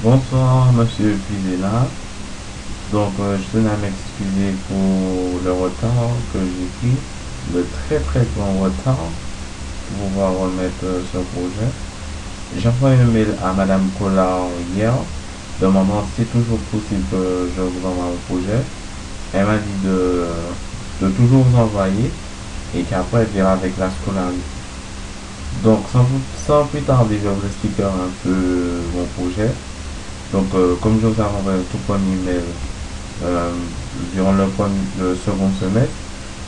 Bonsoir, monsieur Cuisina. Je tenais à m'excuser pour le retard que j'ai pris, le très très grand retard pour pouvoir remettre ce projet. J'ai envoyé un mail à Madame Collard hier, demandant si c'est toujours possible que je vous envoie un projet. Elle m'a dit de toujours vous envoyer et qu'après elle verra avec la scolarité. Sans plus tarder, je vais vous expliquer un peu mon projet. Comme je vous avais envoyé tout premier mail euh, durant le second semestre.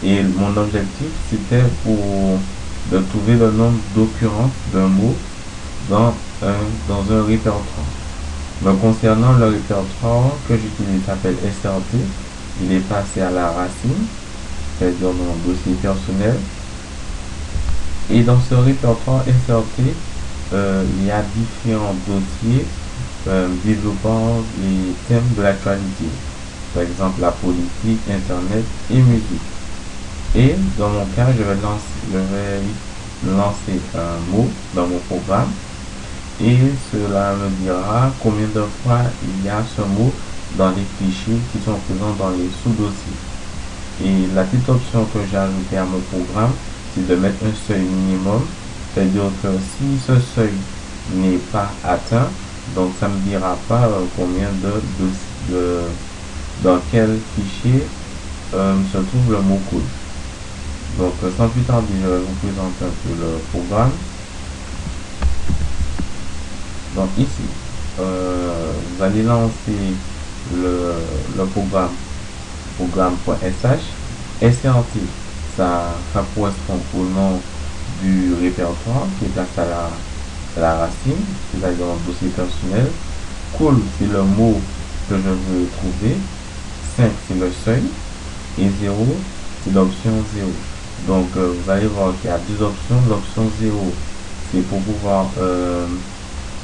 Et mon objectif, c'était de trouver le nombre d'occurrences d'un mot dans dans un répertoire. Me concernant le répertoire que j'utilise s'appelle SRT, il est passé à la racine, c'est-à-dire mon dossier personnel. Et dans ce répertoire SRT, il y a différents dossiers développant les thèmes de l'actualité. Par exemple, la politique, Internet et musique. Et dans mon cas, je vais lancer un mot dans mon programme et cela me dira combien de fois il y a ce mot dans les fichiers qui sont présents dans les sous-dossiers. Et la petite option que j'ai ajoutée à mon programme, c'est de mettre un seuil minimum. C'est-à-dire que si ce seuil n'est pas atteint, donc ça ne me dira pas combien dans quel fichier se trouve le mot code. Sans plus tarder, je vais vous présenter un peu le programme. Donc ici, vous allez lancer le programme.sh. SRT, ça correspond au nom du répertoire qui est placé à la racine, c'est-à-dire un dossier personnel. Cool, c'est le mot que je veux trouver. 5, c'est le seuil. Et 0, c'est l'option 0. Vous allez voir qu'il y a deux options. L'option 0, c'est pour pouvoir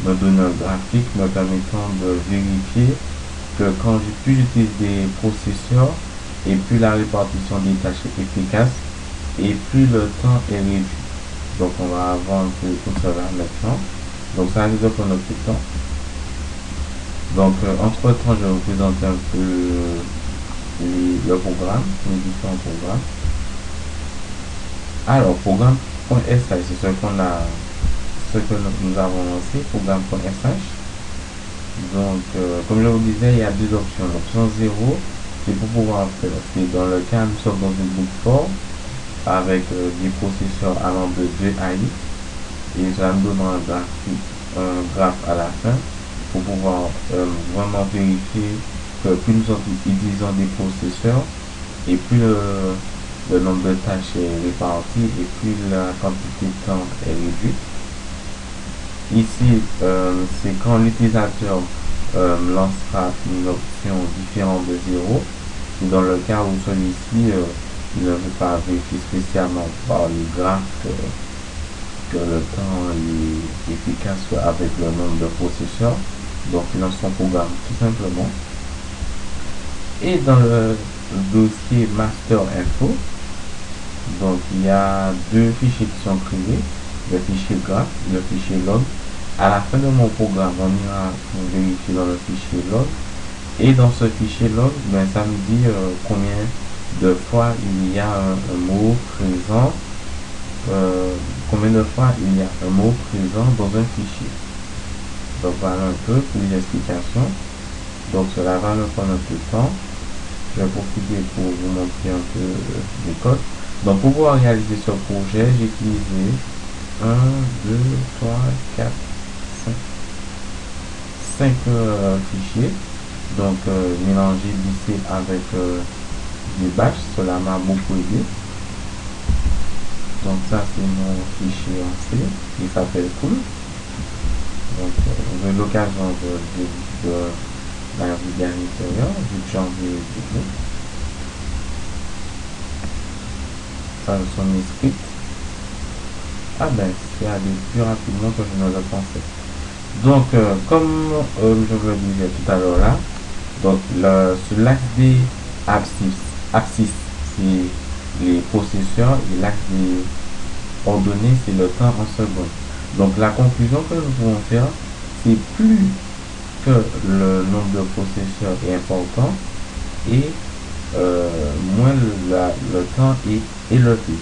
me donner un graphique me permettant de vérifier que quand plus j'utilise des processeurs et plus la répartition des tâches est efficace et plus le temps est réduit. On va avoir un peu tout cela maintenant. Ça risque de prendre un peu de temps. Entre temps, je vais vous présenter un peu le programme, les différents programmes. Alors, programme.sh, c'est ce que nous avons lancé, programme.sh. Comme je vous disais, il y a deux options. L'option 0, c'est pour pouvoir faire, c'est dans le cas, nous sommes dans une boucle fort avec des processeurs allant de 2 à 8 et ça nous donne un graphe à la fin pour pouvoir vraiment vérifier que plus nous utilisons des processeurs et plus le nombre de tâches est réparti et plus la quantité de temps est réduite. Ici, c'est quand l'utilisateur lancera une option différente de 0. C'est dans le cas où celui-ci ne veut pas vérifier spécialement par le graphe que le temps est efficace avec le nombre de processeurs. Il lance son programme tout simplement. Et dans le dossier master info, il y a deux fichiers qui sont créés, le fichier graph et le fichier log. À la fin de mon programme, on ira vérifier dans le fichier log. Et dans ce fichier log, ça me dit combien de fois il y a un mot présent, combien de fois il y a un mot présent dans un fichier. Voilà un peu pour les explications. Cela va me prendre un peu de temps. Je vais profiter pour vous montrer un peu les codes. Pour pouvoir réaliser ce projet, j'ai utilisé 1, 2, 3, 4, 5 fichiers. Mélanger, lisser avec des batchs, cela m'a beaucoup aidé. Ça c'est mon fichier en C, il s'appelle cool. J'ai l'occasion de la vidéo à l'intérieur, vu que j'en ai beaucoup. Ça sont mes scripts. C'est allé plus rapidement que je ne le pensais. Comme je vous le disais tout à l'heure là, sur l'axe des abscisses, c'est les processeurs et l'axe des ordonnées, c'est le temps en secondes. La conclusion que nous pouvons faire, c'est plus que le nombre de processeurs est important et moins le temps est élevé.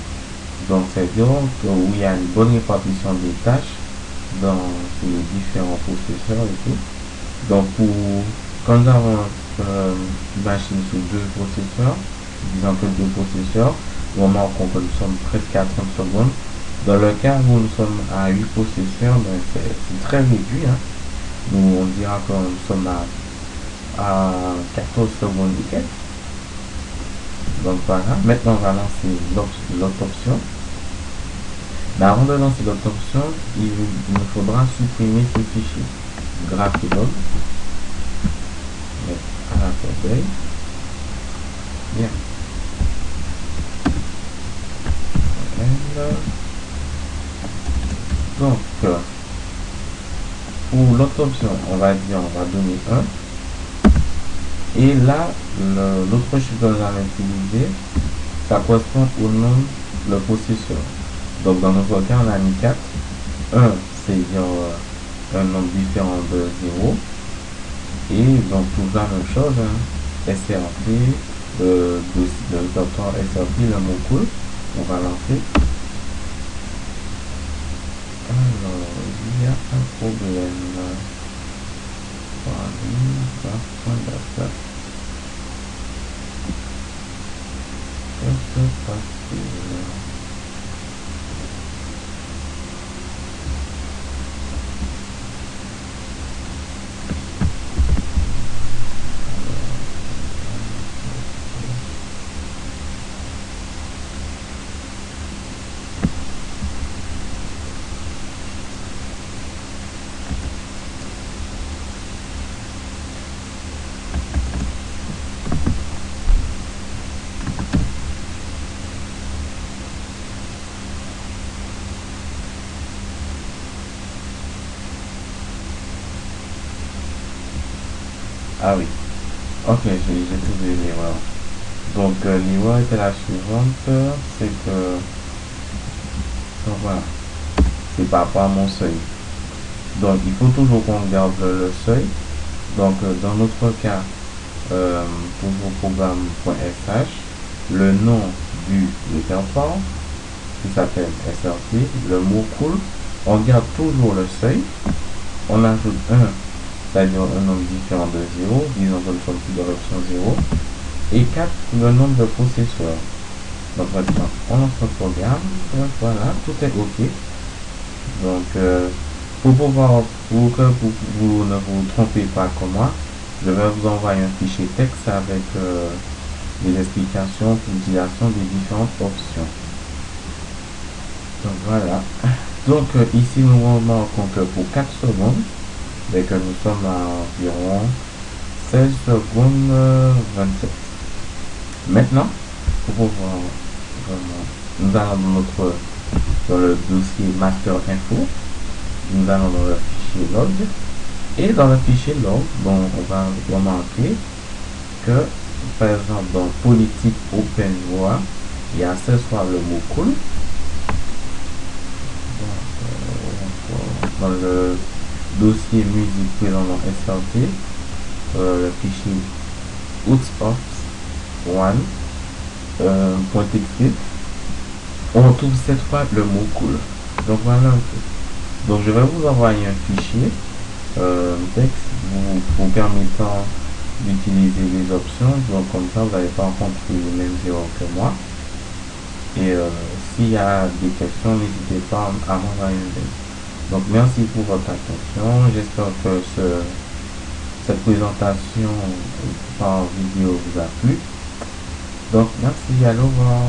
Donc, c'est-à-dire où il y a une bonne répartition des tâches dans les différents processeurs et tout. Donc, quand nous avons une machine sous deux processeurs, disons que deux processeurs, au moment où nous sommes presque à 30 secondes. Dans le cas où nous sommes à 8 processeurs, ben c'est très réduit. Hein. Nous, on dira que nous sommes à 14 secondes et quelques. Donc voilà, maintenant on va lancer l'autre option. Mais avant de lancer l'autre option, il nous faudra supprimer ce fichier. Graphlog. À la corbeille. Bien. Donc, pour l'autre option, on va dire, on va donner 1. Et là, l'autre chiffre que nous allons utiliser, ça correspond au nombre de processeur. Donc, dans notre cas, on a mis 4. 1, c'est un nombre différent de 0. Et donc, toujours la même chose, hein. SRT, le répertoire SRT, le mot cool. On va lancer. Alors, il y a un problème. Voilà, que se passe-t-il? Ah oui, ok, j'ai trouvé l'erreur. Donc l'erreur était la suivante, c'est que, donc voilà, c'est par rapport à mon seuil. Donc il faut toujours qu'on garde le seuil. Donc dans notre cas, toujours programme.sh, le nom du répertoire qui s'appelle SRT, le mot cool, on garde toujours le seuil, on ajoute un, c'est-à-dire un nombre différent de 0, disons que nous sommes plus dans l'option 0, et 4, le nombre de processeurs. Donc maintenant, on lance notre programme, voilà, tout est OK. Donc, pour que vous ne vous trompez pas comme moi, je vais vous envoyer un fichier texte avec des explications pour l'utilisation des différentes options. Donc voilà. Donc ici nous remarquons que pour 4 secondes, dès que nous sommes à environ 16 secondes 27. Maintenant, pour pouvoir nous allons dans le dossier master info, nous allons dans le fichier log, et dans le fichier log, bon, on va remarquer que par exemple dans politique OpenVoix, il y a ce soir le mot cool. Dans le dossier musique présent dans SRT, le fichier outsource1.txt, on trouve cette fois le mot cool. Donc voilà un peu. Donc je vais vous envoyer un fichier texte vous permettant d'utiliser les options. Donc comme ça vous n'allez pas rencontrer les mêmes erreurs que moi. Et s'il y a des questions, n'hésitez pas à m'envoyer un mail. Donc merci pour votre attention. J'espère que cette présentation par vidéo vous a plu. Donc merci, à au revoir.